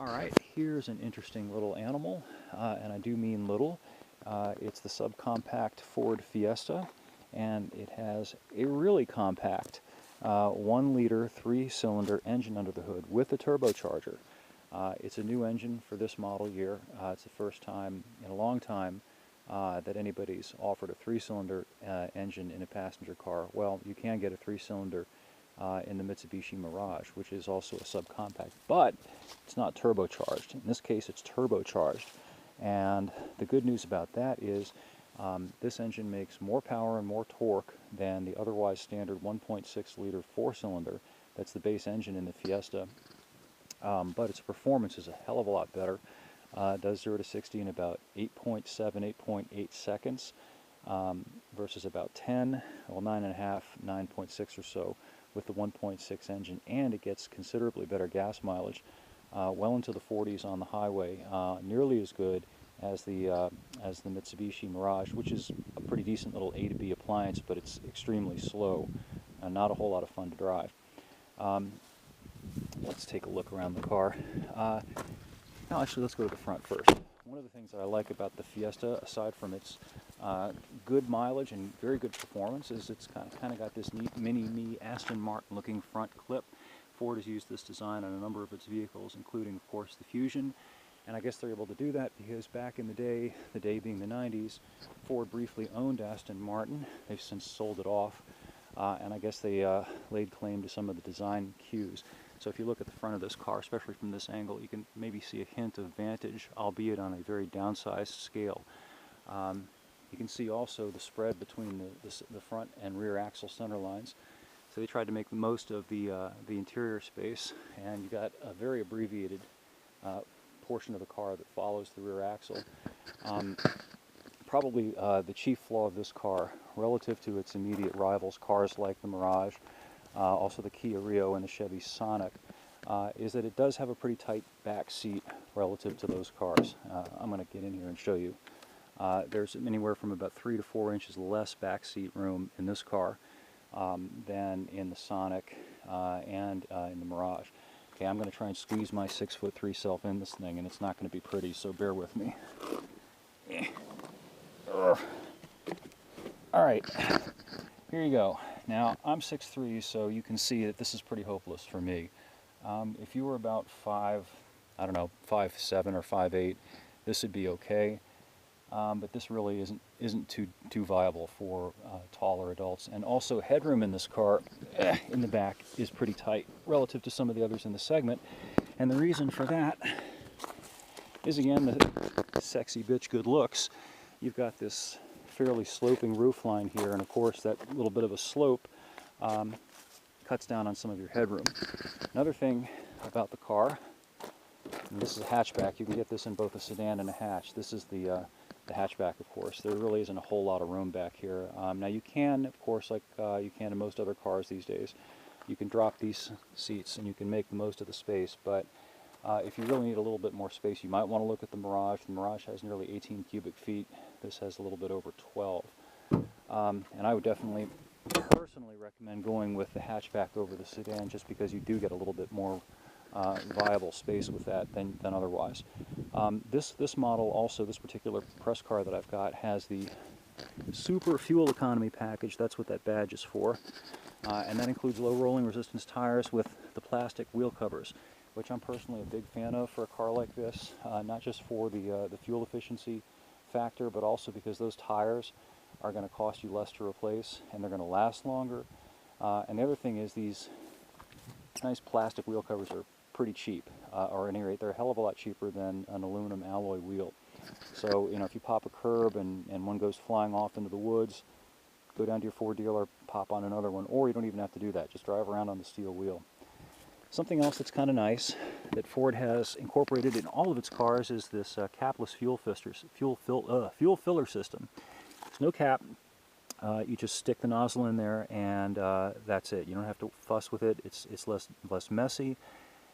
Alright, here's an interesting little animal, and I do mean little. It's the subcompact Ford Fiesta, and it has a really compact 1-liter 3-cylinder engine under the hood with a turbocharger. It's a new engine for this model year. It's the first time in a long time that anybody's offered a 3-cylinder engine in a passenger car. Well, you can get a 3-cylinder in the Mitsubishi Mirage, which is also a subcompact, but it's not turbocharged. In this case, it's turbocharged. And the good news about that is this engine makes more power and more torque than the otherwise standard 1.6-liter 4-cylinder. That's the base engine in the Fiesta. But its performance is a hell of a lot better. It does 0 to 60 in about 8.7, 8.8 seconds versus about 10, well 9.5, 9.6 or so with the 1.6 engine, and it gets considerably better gas mileage, well into the 40s on the highway, nearly as good as the Mitsubishi Mirage, which is a pretty decent little A to B appliance, but it's extremely slow and not a whole lot of fun to drive. Let's take a look around the car. No, actually, let's go to the front first. One of the things that I like about the Fiesta, aside from its good mileage and very good performance, is it's kind of got this neat mini-me Aston Martin looking front clip. Ford has used this design on a number of its vehicles, including, of course, the Fusion. And I guess they're able to do that because back in the day being the 90s, Ford briefly owned Aston Martin. They've since sold it off, and I guess they laid claim to some of the design cues. So if you look at the front of this car, especially from this angle, you can maybe see a hint of Vantage, albeit on a very downsized scale. You can see also the spread between the front and rear axle center lines. So they tried to make the most of the interior space, and you got a very abbreviated portion of the car that follows the rear axle. Probably the chief flaw of this car, relative to its immediate rivals, cars like the Mirage, also the Kia Rio and the Chevy Sonic, is that it does have a pretty tight back seat relative to those cars. I'm going to get in here and show you. There's anywhere from about 3 to 4 inches less back seat room in this car than in the Sonic and in the Mirage. Okay, I'm going to try and squeeze my 6'3" self in this thing, and it's not going to be pretty, so bear with me. Alright, here you go. Now, I'm 6'3", so you can see that this is pretty hopeless for me. If you were about 5'7" or 5'8", this would be okay. But this really isn't too viable for taller adults. And also, headroom in this car, in the back, is pretty tight relative to some of the others in the segment. And the reason for that is, again, the sexy bitch good looks. You've got this fairly sloping roof line here, and of course that little bit of a slope cuts down on some of your headroom. Another thing about the car, and this is a hatchback, you can get this in both a sedan and a hatch. This is the hatchback, of course. There really isn't a whole lot of room back here. Now you can, of course, like you can in most other cars these days, you can drop these seats and you can make the most of the space, but if you really need a little bit more space, you might want to look at the Mirage. The Mirage has nearly 18 cubic feet. This has a little bit over 12. And I would definitely personally recommend going with the hatchback over the sedan, just because you do get a little bit more viable space with that than otherwise. This model also, this particular press car that I've got, has the super fuel economy package. That's what that badge is for. And that includes low rolling resistance tires with the plastic wheel covers, which I'm personally a big fan of for a car like this, not just for the fuel efficiency factor, but also because those tires are going to cost you less to replace, and they're going to last longer. And the other thing is, these nice plastic wheel covers are pretty cheap, or at any rate, they're a hell of a lot cheaper than an aluminum alloy wheel. So, you know, if you pop a curb and one goes flying off into the woods, go down to your Ford dealer, pop on another one, or you don't even have to do that, just drive around on the steel wheel. Something else that's kind of nice that Ford has incorporated in all of its cars is this capless fuel filler system. There's no cap. You just stick the nozzle in there, and that's it. You don't have to fuss with it. It's less messy.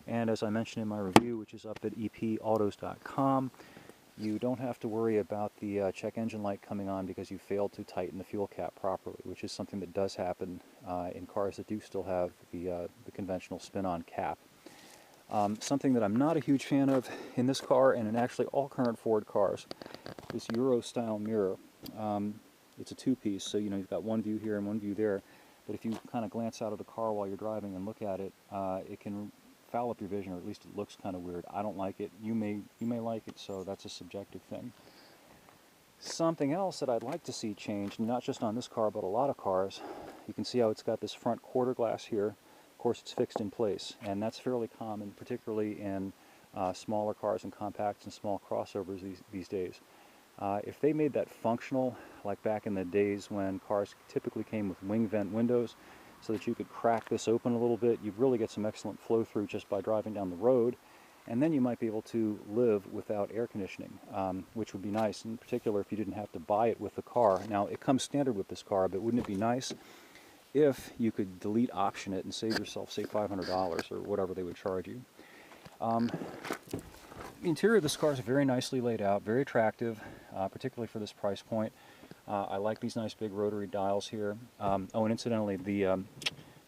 And as I mentioned in my review, which is up at epautos.com, you don't have to worry about the check engine light coming on because you failed to tighten the fuel cap properly, which is something that does happen in cars that do still have the conventional spin-on cap. Something that I'm not a huge fan of in this car, and in actually all current Ford cars, this Euro-style mirror. It's a two-piece, so you've got one view here and one view there. But if you kind of glance out of the car while you're driving and look at it, it can foul up your vision, or at least it looks kind of weird. I don't like it. You may like it, so that's a subjective thing. Something else that I'd like to see changed, not just on this car, but a lot of cars. You can see how it's got this front quarter glass here. Of course, it's fixed in place, and that's fairly common, particularly in smaller cars and compacts and small crossovers these days. If they made that functional, like back in the days when cars typically came with wing vent windows, so that you could crack this open a little bit, you'd really get some excellent flow through just by driving down the road, and then you might be able to live without air conditioning, which would be nice, in particular if you didn't have to buy it with the car. Now, it comes standard with this car, but wouldn't it be nice if you could delete option it and save yourself, say, $500 or whatever they would charge you? The interior of this car is very nicely laid out, very attractive, particularly for this price point. I like these nice big rotary dials here. Oh, and incidentally,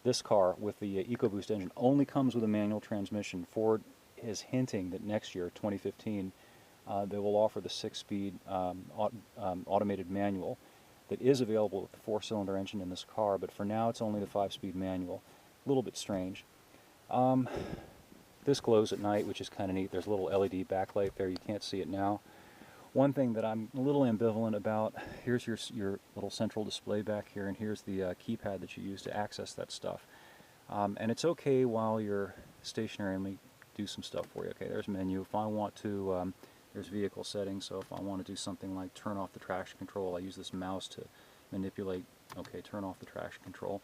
this car with the EcoBoost engine only comes with a manual transmission. Ford is hinting that next year, 2015, they will offer the 6-speed automated manual that is available with the 4-cylinder engine in this car, but for now it's only the 5-speed manual. A little bit strange. This glows at night, which is kind of neat. There's a little LED backlight there. You can't see it now. One thing that I'm a little ambivalent about, here's your little central display back here, and here's the keypad that you use to access that stuff. And it's okay while you're stationary. Let me do some stuff for you. Okay, there's menu. If I want to, there's vehicle settings, so if I want to do something like turn off the traction control, I use this mouse to manipulate, okay, turn off the traction control.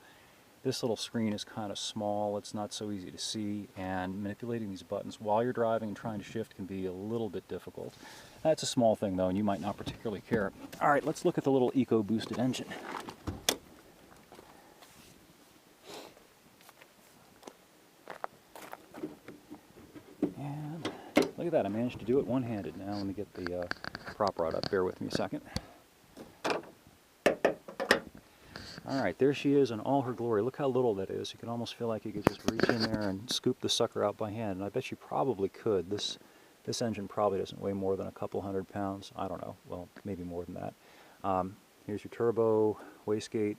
This little screen is kind of small, it's not so easy to see, and manipulating these buttons while you're driving and trying to shift can be a little bit difficult. That's a small thing though, and you might not particularly care. Alright, let's look at the little EcoBoosted engine. And look at that, I managed to do it one-handed. Now let me get the prop rod up. Bear with me a second. Alright, there she is in all her glory. Look how little that is. You can almost feel like you could just reach in there and scoop the sucker out by hand. And I bet you probably could. This engine probably doesn't weigh more than a couple hundred pounds. I don't know. Well, maybe more than that. Here's your turbo, wastegate.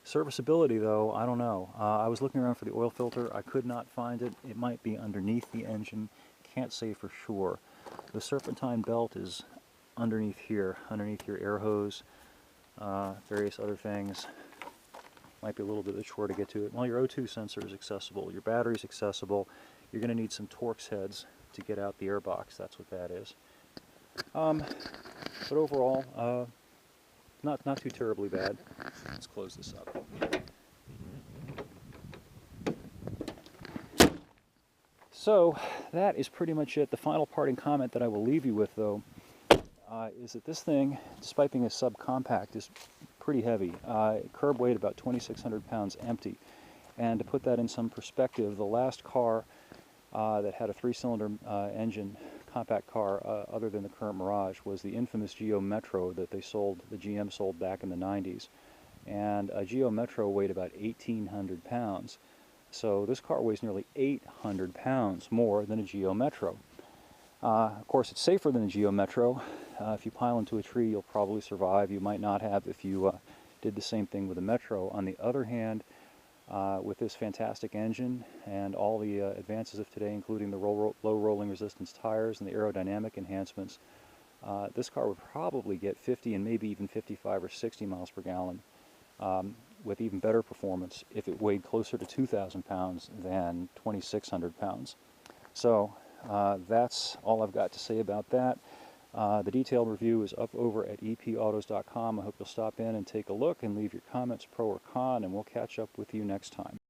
Serviceability, though, I don't know. I was looking around for the oil filter. I could not find it. It might be underneath the engine. Can't say for sure. The serpentine belt is underneath here, underneath your air hose. Various other things. Might be a little bit of a chore to get to it. Well, your O2 sensor is accessible. Your battery is accessible. You're going to need some Torx heads to get out the air box. That's what that is. But overall, not too terribly bad. Let's close this up. So that is pretty much it. The final parting comment that I will leave you with, though, is that this thing, despite being a subcompact, is pretty heavy. Curb weight about 2,600 pounds empty. And to put that in some perspective, the last car that had a 3-cylinder engine, compact car, other than the current Mirage, was the infamous Geo Metro that the GM sold back in the 90s. And a Geo Metro weighed about 1,800 pounds. So this car weighs nearly 800 pounds more than a Geo Metro. Of course, it's safer than a Geo Metro. If you pile into a tree, you'll probably survive. You might not have if you did the same thing with a Metro. On the other hand, with this fantastic engine and all the advances of today, including the low rolling resistance tires and the aerodynamic enhancements, this car would probably get 50 and maybe even 55 or 60 miles per gallon with even better performance if it weighed closer to 2,000 pounds than 2,600 pounds. So that's all I've got to say about that. The detailed review is up over at epautos.com. I hope you'll stop in and take a look and leave your comments, pro or con, and we'll catch up with you next time.